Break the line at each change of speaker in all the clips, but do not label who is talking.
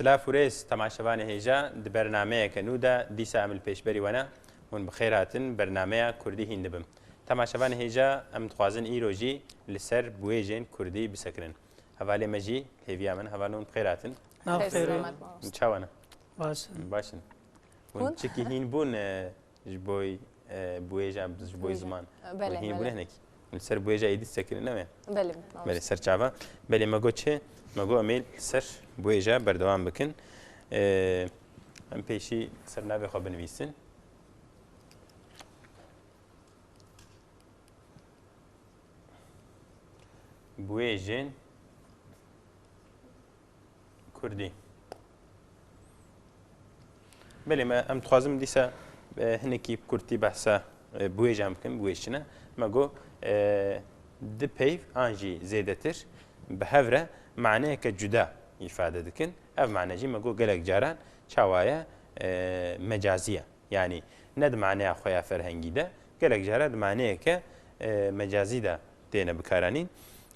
سلاف وريس تماشەوانی هێژا di بەرنمەیەکە نودا دیسا ئەمل پێشبەری وەنا hûn bi xêr hatin bernameya Kurdî hîn dibim. Temaşevan hêja em dixwazin îro jî li ser buêjên Kurdî bisekirin. Hevalê me jî hêviya min hevalê hûn bi xêr hatin. Çawan e? Baş in. Hûn çikî hîn bûn ji bo buêja ji bo ziman. Hîn bûne hinekî. Li ser buêja êdî sekirin ne me? Belê ser çava. Belê me got çi? Me got em ê ser buêja berdewam bikin. Em pêşî ser navê xwe binivîsin. Buêjên Kurdî. Belê me em dixwazim dîsa hinekî Kurdî behsa buêjan bikin, buêj çi ne? Me got di peyv an jî zêdetir bi hev re maneyeke cuda îfade dikin. Ev mane jî me got gelek caran çawaye mecazî ye. Yani ne di maneya xwe ya ferhengî de gelek cara di maneyeke mecazî de têne bikaranîn.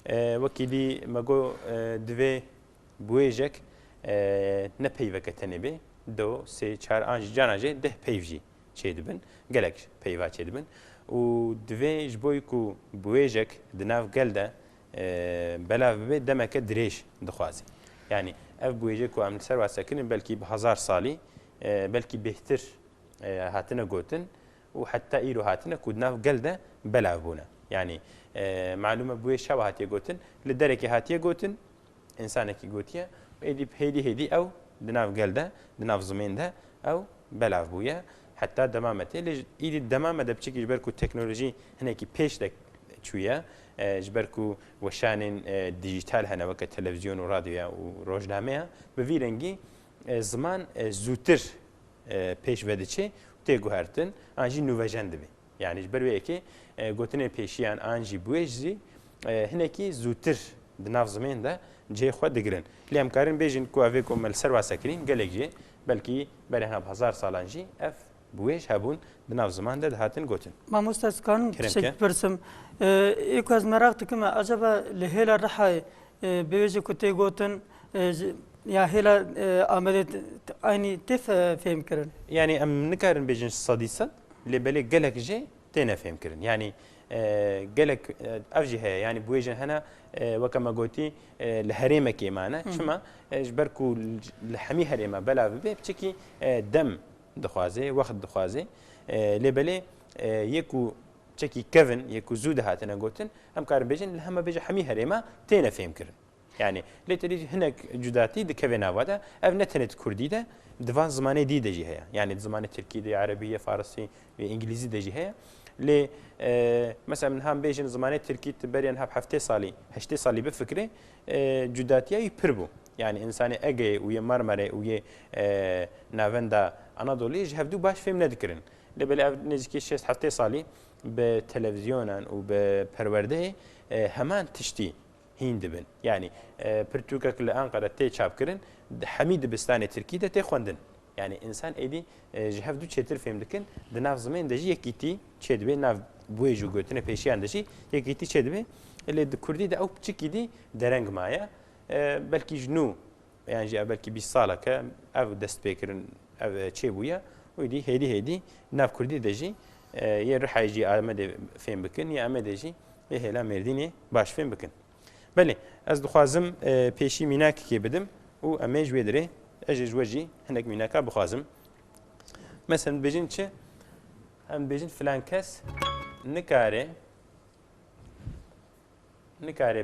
Wekî dî me got divê buêjek ne peyveke tenê bê do sê çar an jî cana jê deh peyv jî çê dibin. Gelek peyva çê dibin. û divê ji bo ku buêjek di nav gel de belav bibe demeke dirêj dixwaze. Yani ev buêjê ku em li ser wasekirin belkî bi hezar salî belkî bêhtir hatine gotin û heta îro hatine ku di nav gel de belav bûne. Yani malum e buêj şewa hatiye gotin li derekê hatiye gotin insanekî gotiye êdî hêdî ew di nav gel de di nav zimên de ew belav bûye. Heta demam etê lê îdî demam ede biçikî ji ber ku teknolojî hinekî pêş de çûye ji ber ku weşanên dijîtal hene weke televîzyon û radyoya û rojnameya bi vî rengî ziman zûtir pêş vediçe tê guhertin an jî nûvejen dibe. Yani ji ber wê yekê gotinê pêşiyan an jî buêj zî hinekî zûtir di nav zimên de cê xwe digirin. Lê em karin bêjin ku evê ku me li ser wasekirîn gelek jê belkî berê hezar salan jî ev buêj hebûn di nav ziman de dihatin gotin.
Mamosta Skan teşekkür ederim. İlk az merak dikim acaba li hêla Rihayê bêjê ku tê gotin ya hêla Amedê aynı tê fêm kirin.
Yani em nikarin bêjin sedî sed lê belê gelek jê têne fêm kirin. Yani gelek ev jî heye yani buêjên hene weke me gotî li herêmekê mane çima ji ber ku li hemî herêma belav bibe biçikî dem dixwaze wext dixwaze lê belê yê ku çekî kevin yê ku zû dihatine gotin em karin bêjin li heme bêje hemî herêma têne fêm kirin. Yani lê terî hinek cudatî dikeve nava de ev ne tenê Kurdî de divan zimanê dî de jî heye. Yani zimanê Tirkî de Erebî, Farsî ve İngilîzî de jî heye. Lê mesela min hem bêjin zimanê Tirkî ti berên heftê salî, heştê salî bifikre cudatiya wî pir bû. Yani insanê Egeyê û yê Marmarê û yê navenda Anadolûyê ji hevdû baş fêm nedikirin. Lê belê ev nêzîkî şêst heftê salî bi televîzyonan û bi perwerdeyê heman tiştî hîn dibin. Yani pirtûkek li Ankara tê çapkirin hemî dibistanê Tirkî de tê xwendin. Yani insan êdî ji hevdû çêtir fêm dikin di nav zimên de jî yekîtî çê dibe nav buêj û gotine pêşiyan de jî yekîtî çê dibe lê di Kurdî de ew piçikî dî dereng maye belkî ji nû yan jî belkî 20 saleke ev dest pêkirin ev çê bûye wî dî hêdî nav Kurdî de jî yê Rihayê jî Amedê fêm bikin yê Amedê jî yê hêla Mêrdînê baş fêm bikin. Belê ez dixwazim pêşî mînakekê bidim û em ê ji wê dirê ez ji we jî hinek mînaka bixwazim. Mesela bêjin çi? Em bêjin filan kes nikare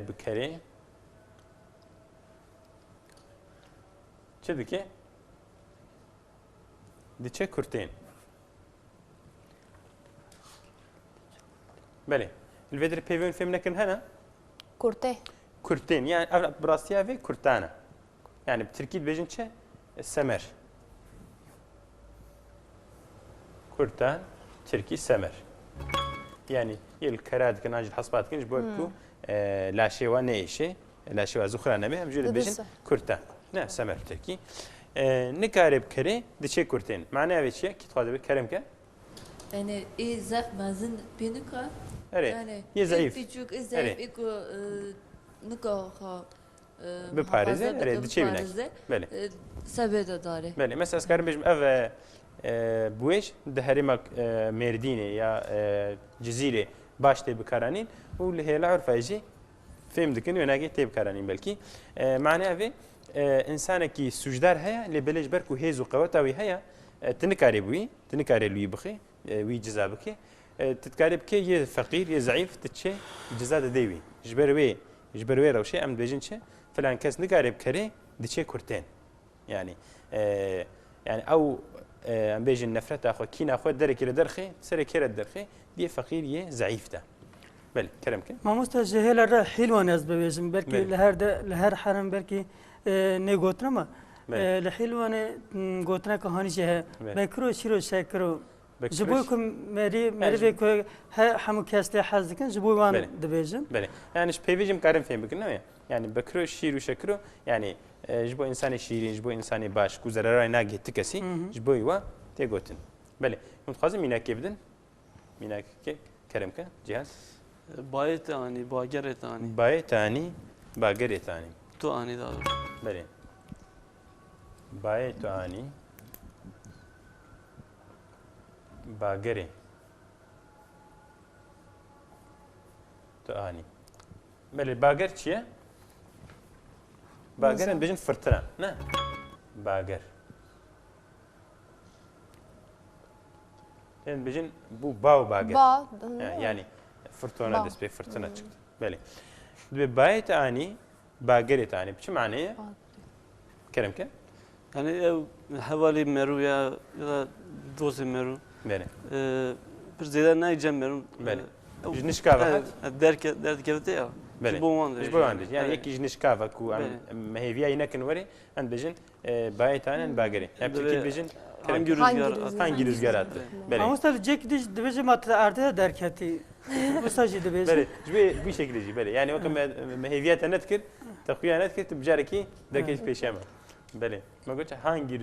bikare çi dike? Diçe kurtên. Belê. Li vê dirê peyvên fêm nekirin hene?
Kurtê.
Kurtên. Yani ev bi rastiya vê kurtan e. Yani Tirkî dibêjin çi? Semer. Kurtan, Tirkî semer. Yani yel kera dikin an jî hesba dikin ji bo ku laşêwa neêşe laşêwa zûxira nebe em jî dibêjin kurtan. Ne semer Tirkî. Nikare bikare diçe kurtên. Maneya vê çi ye? Kî dixwaze bê kerem ke?
Yani zayıf mezin pênika.
Evet. Yê zayıf.
Küçük zayıf eko nuka
بپارێزێ دچێ بینێ بله
سبب داره
بله مثلا از کارم بيجم اف بويش ده هريما مردينه يا جزيره باش تي بكارانين واللي هي العرف يجي فهم دكن وناقي تي بكارانين بلكي معناها في انسان كي سجدار هيا اللي بلش بركو هيزو قوتا وي هيا تنكاري لوي بخي وي جزابكي تتكاري بكي يه فقير يه ضعيف تتشي جزاد ديوي جبروي روشي ام بيجن شي فلان كاس نكاري بكري دتشي كورتين يعني يعني او ام بيجن نفرت اخو كينا اخو درك درخي سري كير درخي دي فقير يه ضعيف ده بله كلامك
ما مستجهل الرا حلوان از بيجم بركي لهر حرم بركي نيغوتنا ما لحلوان غوتنا كهاني شه بكرو شيرو شكرو جبوكم مري بكو هم كاسته حزكن جبوان دبيجن
بله يعني ايش بيجم كارم فين بكنا يعني بكرو شيرو شكرو يعني جبو انسان شيرين جبو انسان باش كو زرراي ناغي تكسي جبو يوا تيغوتن بله متخازم ميناك يبدن ميناك كرمك جهاز
بايت يعني باجر ثاني
بايت ثاني باجر ثاني
تو اني دار
بله بايت ثاني باجر ثاني بله باجر چیه باجر بيجن فرتنا نه باجر يعني بيجن بو باو باجر يعني فرتونة دسبي فرتونة çıktı. بله. بايت اني باجرت اني بشو معناه؟ كلام كده؟
يعني حوالي مرو يا دوز مرو
بله.
برزيدا ناي جمرو
بله. جنش كافة
درك كفتي اه
بله. جبوان يعني يك جنش كافة كو ما هي فيها ينكن وري عند بيجن بايت اني باجري. يعني بتكيد بيجن hangi rüzgar attı?
Bele. Ama tabii Jack dibece matı ardı derketi. Mesajı dibece.
Bele. Jbe bir şekilde bele. Yani o kadar meheviyete netkir, takviye netkir tibcareki derkeş peşeme. Bele. Magoça hangi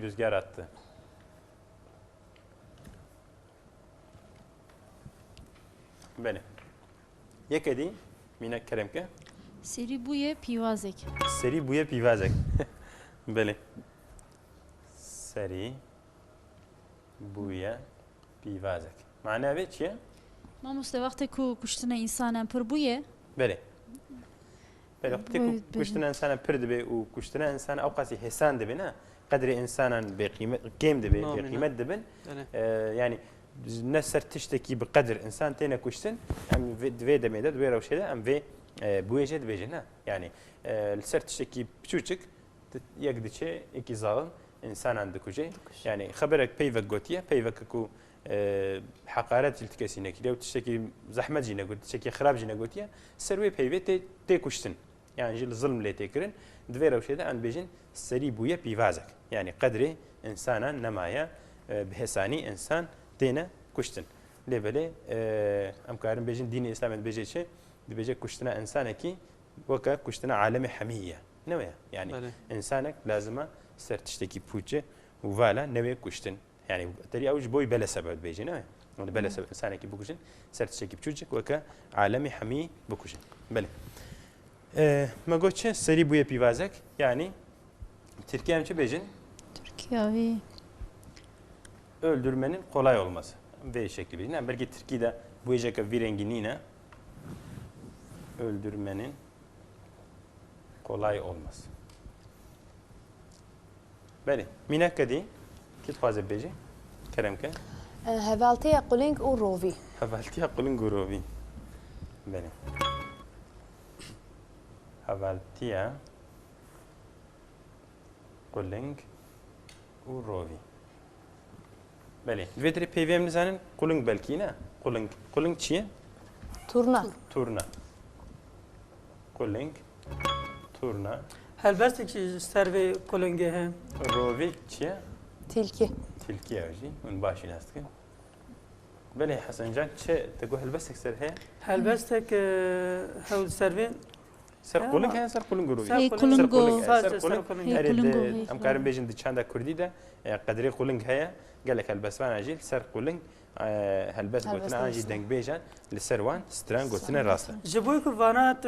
rüzgar attı? Bele. Yekedi minak keremke.
Seri buye pivazek.
Seri buye pivazek. Bele. سری بویا پیوازک معنی به چیه؟
ما مست وقتی که کشتن انسان پر بویه
بله بله وقتی که کشتن انسان پر دبی و کشتن انسان اوقاتی حسان دبی نه قدر انسان به قیمت قیم دبی به قیمت دبن yani ne sertişteki bir kadir insan tane kuştun hem ve demede ve roşede hem ve buyece debece ne yani sertişteki küçük yakdıçe iki zalim انسان عندك وجه يعني خبرك بيفك قوتيه بيفك كو حقارات التكاسينا كده وتشتكي زحمه جينا قلت تشتكي خراب جينا قوتيه سروي بيفي تي كشتن يعني جيل الظلم اللي تكرن دفيرا وشيدا عند بيجن سري بويا بيفازك يعني قدري انسانا نمايا بحساني انسان تينا كشتن لبلي ام كارم بيجن دين الاسلام بيجي شيء بيجي كشتنا انسانك وكا كشتنا عالمي حميه نويا يعني انسانك لازمه سرتشتكي بوجه وفالا نوي كشتن يعني تري اوج بوي بلا سبب بيجي نه يعني بلا سبب انسانك بوكشن سرتشتكي بوجه وكا عالمي حمي بوكشن بله ما قلتش سري بويا بيفازك يعني Türkiye mi bejin?
Türkiye
öldürmenin kolay olması ve şekli bejin. Yani belki Türkiye'de bu eceka virenginine öldürmenin kolay olması. بله مينا كدي كيف فاز بيجي كلام كان
هفالتيا قولينج وروفي
هفالتيا قولينج وروفي بله هفالتيا قولينج وروفي بله فيدري بي في ام نزانن قولينج بلكي نه قولينج چیه تورنا قولينج تورنا
Elbette ki serve kolonge hem.
روفي چیه؟
تلكي
اوجي من باشي ناستك بله حسن جان چه تقول هلبستك سر هي؟
هلبستك هول serve
سر قولنگ هي سر قولنگ روفي
سر
قولنگ ام كارم بيجن دي چاندا كردي ده قدري قولنگ هي قال لك هلبسوان اجي سر قولنگ هلبس قلتنا اجي دنگ بيجان لسروان ستران قلتنا راسه
جبوي كوانات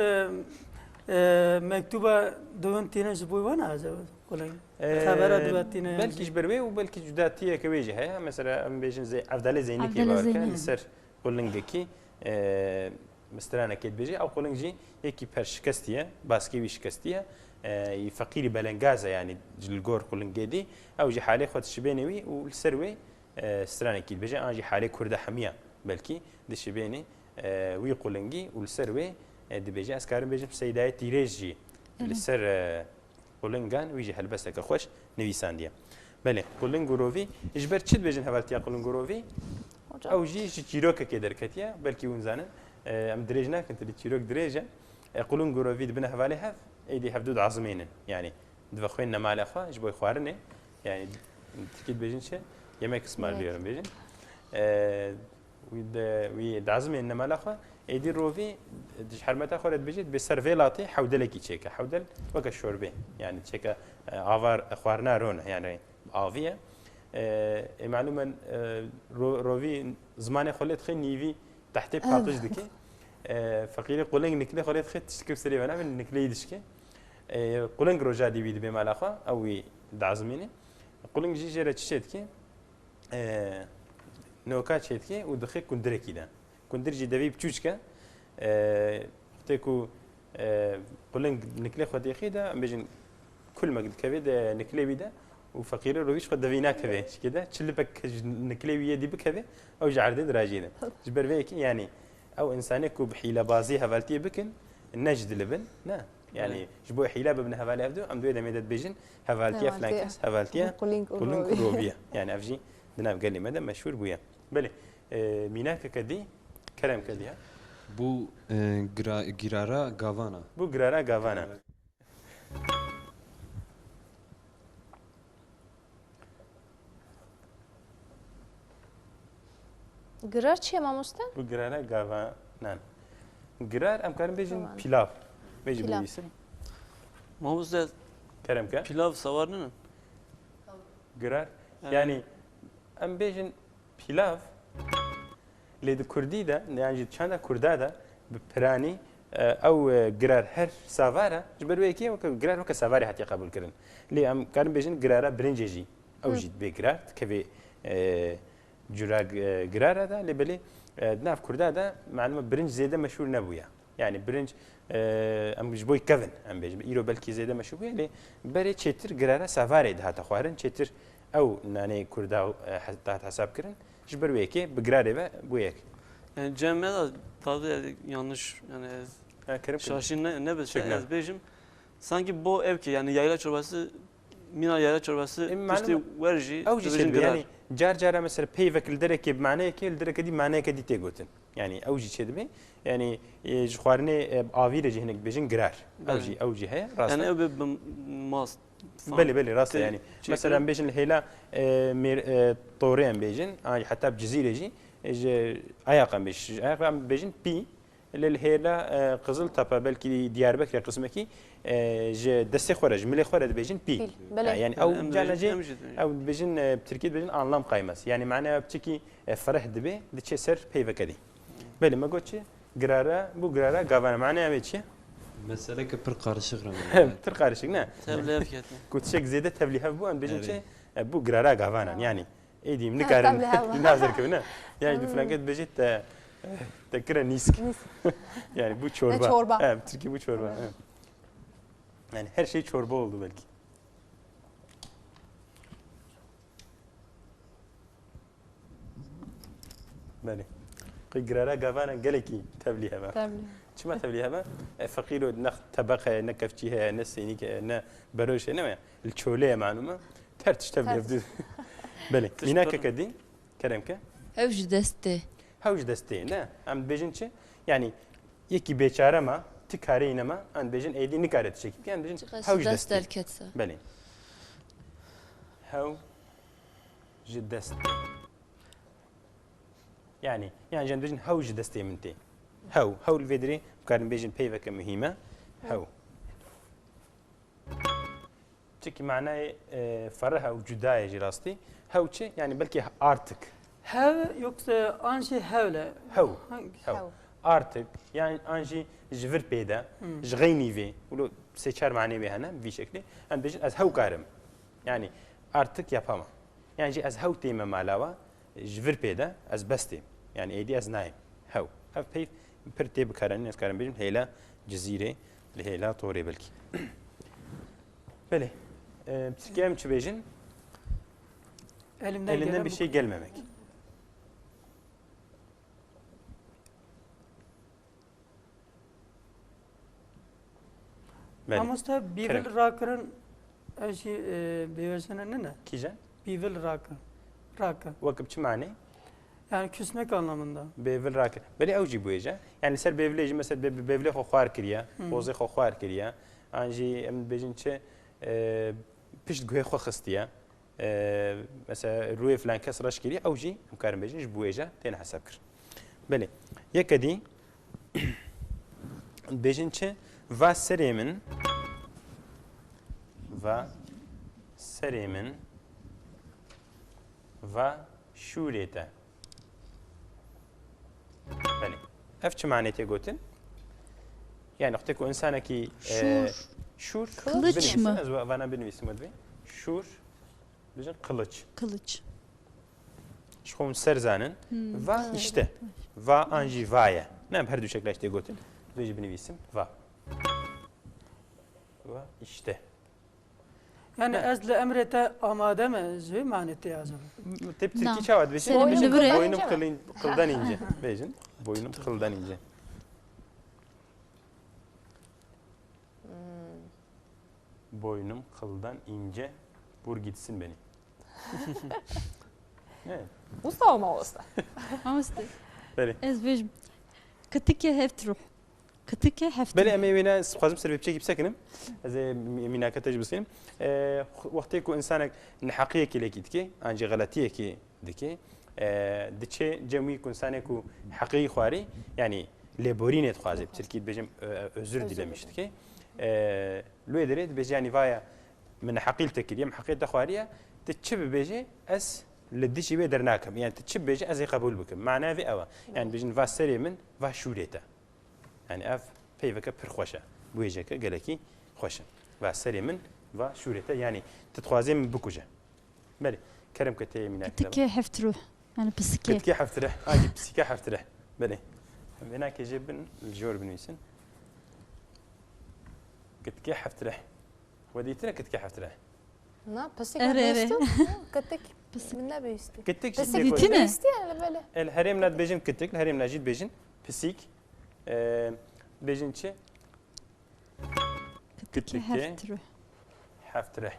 مكتوبة دون تينا جبوي وانا عجب قولين خبرات دواتينا
بلكي جبروي وبلكي جداتيه كويجه هي مثلا ام بيجن زي عبد زيني كي
عبدالله
بارك
زيني.
لسر قولنجكي مسترانا كيت بيجي او قولنجي يكي بر شكستيه باسكي شكستيه فقيري بلنغازا يعني الجور قولنجدي او جي حالي خد شبينوي والسروي استرانا كيت بيجي اجي حالي كرده حميه بلكي دشبيني وي قولنجي والسروي دي بيجي اسكارم بيجي سيداي تيريجي لسر قولنگان ویجی هلبسته که خوش نویساندیه. بله قولنگوروی اجبر چید بجن هوالتیا قولنگوروی او جی چیروک که درکتیه بلکی ونزانن ام دريج ناكن تري تشيروك دريجه يقولون قروفيد بنا هفالي هف ايدي هفدود عظمين يعني دفا خوينا مال اخوا جبوي خوارني يعني تكيد بيجن شي يمك اسمار بيرم بيجن ويد عظمين مال اخوا ايدي روفي دش حرمتا خورت بيجيت بسرفيلاتي حودلكي تشيكا حودل وك الشوربه يعني تشيكا عفار خوارنا رون يعني عافيه معلومه روفي زمان خلت خي نيفي تحت بقاطش دكي فقيري قولنج نكلي خلت خي تشكي سري انا من نكلي دشكي قولنج روجا دي بيد بمال اخوا او دعزميني قولنج جي جرا تشيتكي نوكا تشيتكي ودخي كندركي ده كندرجي دبي بتشوشكا تيكو قولنج نكلي خدي خيدا بيجن كل ما قد كبد نكلي بيدا وفقير رويش خد دفينا كذا كده تشلبك نكلي ويدي بكذا او جعرد دراجينا جبر فيك يعني او انسانك بحيله بازي هفالتي بكن النجد لبن لا يعني جبو حيله بابن هفالي ابدو ام دويدا ميدت بيجن هفالتي فلانكس هفالتي كلين روبيا يعني افجي دنا قال لي مدام مشهور بويا بلي ميناك كدي كلام كدي
بو جرارا غافانا
بو جرارا غافانا
جرار چیه ماموستا؟
بو جرارا غافانا جرار ام كان بيجن بيلاف بيجي بيسم
ماموستا
كلام كا
pilav savarnın.
جرار يعني ام بيجن بيلاف لید کردی ده یعنی چند کرده ده بپرانی او گرار هر سواره جبر ویکی و گرار وک سواری حتی قبول کردن لی ام کارم بیشن گراره برنجی او جد به گرار که جرا گراره ده لی بلی ناف کرده ده معلومه برنج زیاده مشهور نبوده يعني برنج ام جبوي كفن ام بيج ايرو بلكي زياده مشهور لي بري تشتر قراره سفاري ده تخوارن تشتر او ناني كردا تحت حساب كرن جبر ويكي بقراره بويك
Yani Cem'e tabii yanlış yani şaşın ne bileyim bejim sanki bu ev ki yani yayla çorbası mina yayla çorbası işte verji
يعني جار جارا مثلا بيفك الدركه بمعنى كي الدركه دي معناه كدي تيغوتن يعني اوجي شدمي يعني جخوارني افير جهنك بيجن قرار اوجي هي راس
يعني او ماس
بلي راس يعني مثلا بيجن الهيلا طورين بيجن حتى بجزيره جي اياقا بيجن بي للهيلا قزل تابا بلكي دياربكر قسمكي ج دسي خرج ملي خرج بيجن بي يعني او جانجي او بيجن بتركيد بيجن انلام قايمس يعني معناها بتشكي فرح دبي دتشي سر بيفكدي بلي ما قلتش قراره بو قراره قافنا معناها بيتشي
مسألة كبر قارشق
بتر قارشق نا
تبليف كده
كنت شك زياده تبليها بو ام بيجن شي بو قراره قافنا يعني ايدي منكارن نازل كنا يعني فلانكت بيجت تكره نيسك يعني bu çorba. Evet, Türkiye bu çorba. Evet. Yani her şey çorba oldu belki. بله. قرارا قافانا قالكي تبليها بقى. شو ما تبليها بقى؟ فقير نخ طبقة نكفتيها نسينيك نا بروش نما الشولية معلومة ترتش تبليها بدو. بله. ميناك كدي كلامك؟
هوج دسته
هوج دسته نه ام بيجن چه يعني يكي بيچاره ما تكاري انما ان بيجن ايدي نكاره تشكي يعني بيجن هوج دسته
الكتسه
بله هو جدست يعني جن بيجن هوج دسته منتي هو الفيدري كان بيجن بيفك مهمه هو تشكي معناه فرها وجدايه جراستي هو يعني بلكي ارتك
هاو yoksa anşi havle
هو artık yani anji jvir peyda jgayni ve ulu seçer mani ve hana bir şekli em bejin az hevkarım yani artık yapamam yani az hevtime malava jvir peyda az bestim yani edi az naim hev pey perteb karan nes karan bejin heyla cezire heyla tore belki böyle Türkiye'm çibejin elinden bir şey gelmemek.
Amosta bivil rakırın eşi beversene ne?
Kijen?
Bivil rakı. Rakı.
Vakıp çimani?
Yani küsmek anlamında.
Bevil rakı. Böyle avcı bu ece. Yani ser bevleji mesela bevle xoxar kiriya, boze xoxar kiriya. Anji em bejinçe pişt guhe xo xıstiya. مثلا روی فلان کس راش کردی اوجی مکارم بجنش بویجا تین حساب کرد. بله یک دی بجن چه و سریمن و شورته. بله اف چه معنی تی گوتن؟ yani نقطه که انسان کی شور
kılıç mı?
Bana بنویسیم ادوی شور بجن kılıç.
Kılıç.
شخون سرزانن و işte va anji vaya. Ne her du şekilde işte gotin. Veci binivisim va. Va işte.
Yani ezle emrete amade mi? Zü maneti acaba?
Tep Türkiye çavad beşin. Boynum kıldan ince. Bejin. Boynum kıldan ince. Boynum kıldan ince. Vur gitsin beni. Ne?
Usta olma usta.
Amosta.
Beli.
Ez bejim. Kıtıke heftruh. Kıtıke heftruh.
بله اما وینا خواستم سر بچه بسکنم از مینا کتاج بسیم وقتی که انسانک نحقیه کی لکید که انجی غلطیه کی دکی دچه جمعی که انسانه که حقیقی خواری یعنی لبورینت خوازه ترکید بجم özür dilemişti ki لو درید بجانی وaya من حقیل تکید یم حقیقت خواريه تچب بجه اس لدیشی به درناکم یعنی تچب بجه از قبول بکم معناه في اوا يعني بجن واسری من و شورته يعني اف پیوکه پر خوشه بویجه که گلکی خوشه و سری من و شورته يعني تتخوازم بکوجه بله کرم کتی مینا
Kıtıke heftruh. Yani psike.
كتكي حفتره اجي بسيكا حفتره بله هناك يجيبن الجور بنويسن كتكي حفتره وديتنا كتكي حفتره
Ne? Pasik
Evet, evet.
istiyor. Katık. Ne büyüstü?
كتك
Pasik mi?
İstiyor yani böyle.
الهرم لا بيجن كتك الهرم لا جيت بيجن بسيك بيجن شي
Kıtıke heftruh.
حفتره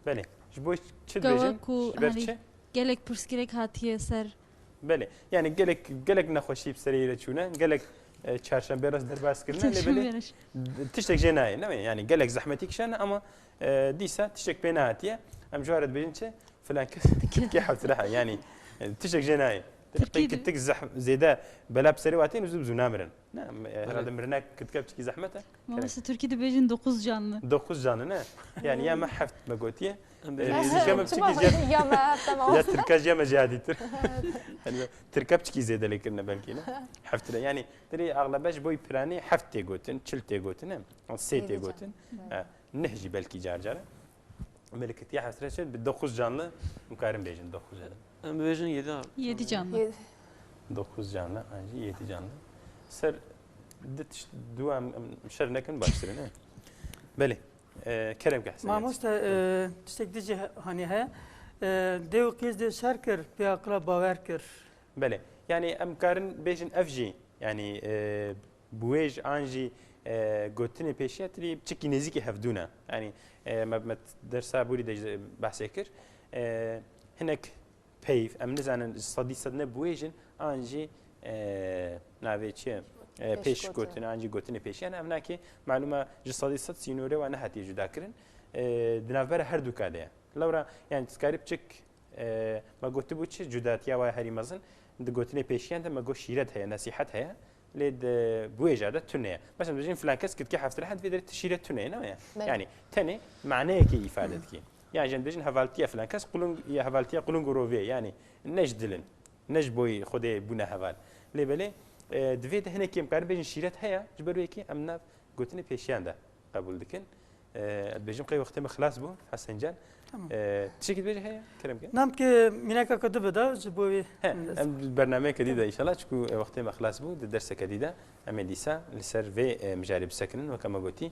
بله جبوي تشد
Gava
بيجن
ku
برشة
hani gelek pürskerek hatiye ser.
بله يعني قالك نخوشي بسريرة شونا قالك çarşamba biraz derbas kırna lebele tiştek jenay ne yani gelek zahmetik şana ama disa tiştek penatiye am jaret bejinçe falan ki haftra yani tiştek jenay كتك زيدا بلا بسري واتين وزب زنامرن نعم هذا مرنا كتكب تشكي زحمته
Maalesef Türkiye'de bejin 9 canlı.
9 canlı ne yani ya ma haft magotiye
Ya ma tamam.
ya تركاج يا مجاديتر تركب تشكي زيدا لكن بلكي حفت يعني تري اغلبش بوي براني حفتي غوتن تشلتي غوتن سيتي غوتن نهجي بلكي جارجره ملكت يا حفت ب 9 canlı mukarım bejin 9 canlı
Bejin 7 abi.
7 canlı.
9 canlı anji 7 canlı ser duam şernekin başlarına beli kerem kahsen
Mamosta tiştekdici hani he dev kez de şarkır bir akla baver kır.
بله يعني امكارن بيجن افجي يعني بويج انجي قلتني بيشياتري بشكي نزيكي هفدونا يعني ما درسا بوري دج بحث كر هناك بيف ام نزان صدي صدنا بويجن انجي نافي تشي بيش قلتني انجي قلتني بيش يعني امناكي معلومه جسدي صد سينوري وانا هاتي جدا كرن دنافر هر دو كاده لورا يعني تسكاري بشك ما قلت بوتش جداتيا وهري مزن دقوتني بيشيان ده ما قو شيرت هي نصيحت هي لد بويجا ده تنية مثلا بجين فلان كس كنت كي حفت لحد في درت شيرت تنية نوع يعني تاني معناه كي إفادتك يعني جن بجين هفالتيا فلان كس قلون يا هفالتيا قلون جروفي يعني نجدلن نجبوي خدي بنا هفال لي بلي دوید هنه کیم کار بیشتر شیرت هیا جبروی کی ام ناف گوتنی پیشیان ده قبول دکن بیشتر قی وقتی مخلاص بو حسن جان تشكي بيجي هي كلام كده
نعم كي منك كتب ده جبوي
البرنامج جديد ان شاء الله تشكو وقت ما خلاص بو الدرس جديده ام ديسا لسيرفي مجارب سكن وكما قلتي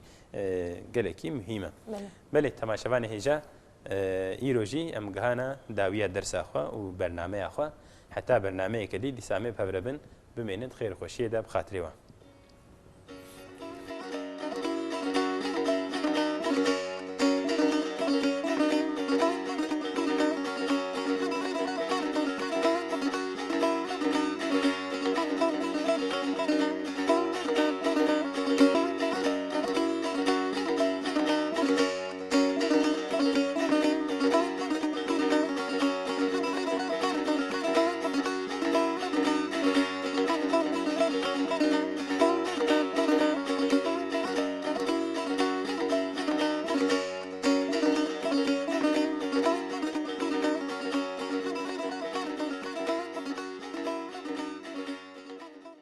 قالكي مهمه بله تماشاوان هيجا ايروجي ام غانا داويه درس اخوا وبرنامج اخوا حتى برنامج جديد سامي بهبربن بمينت خير خوشيه ده بخاطري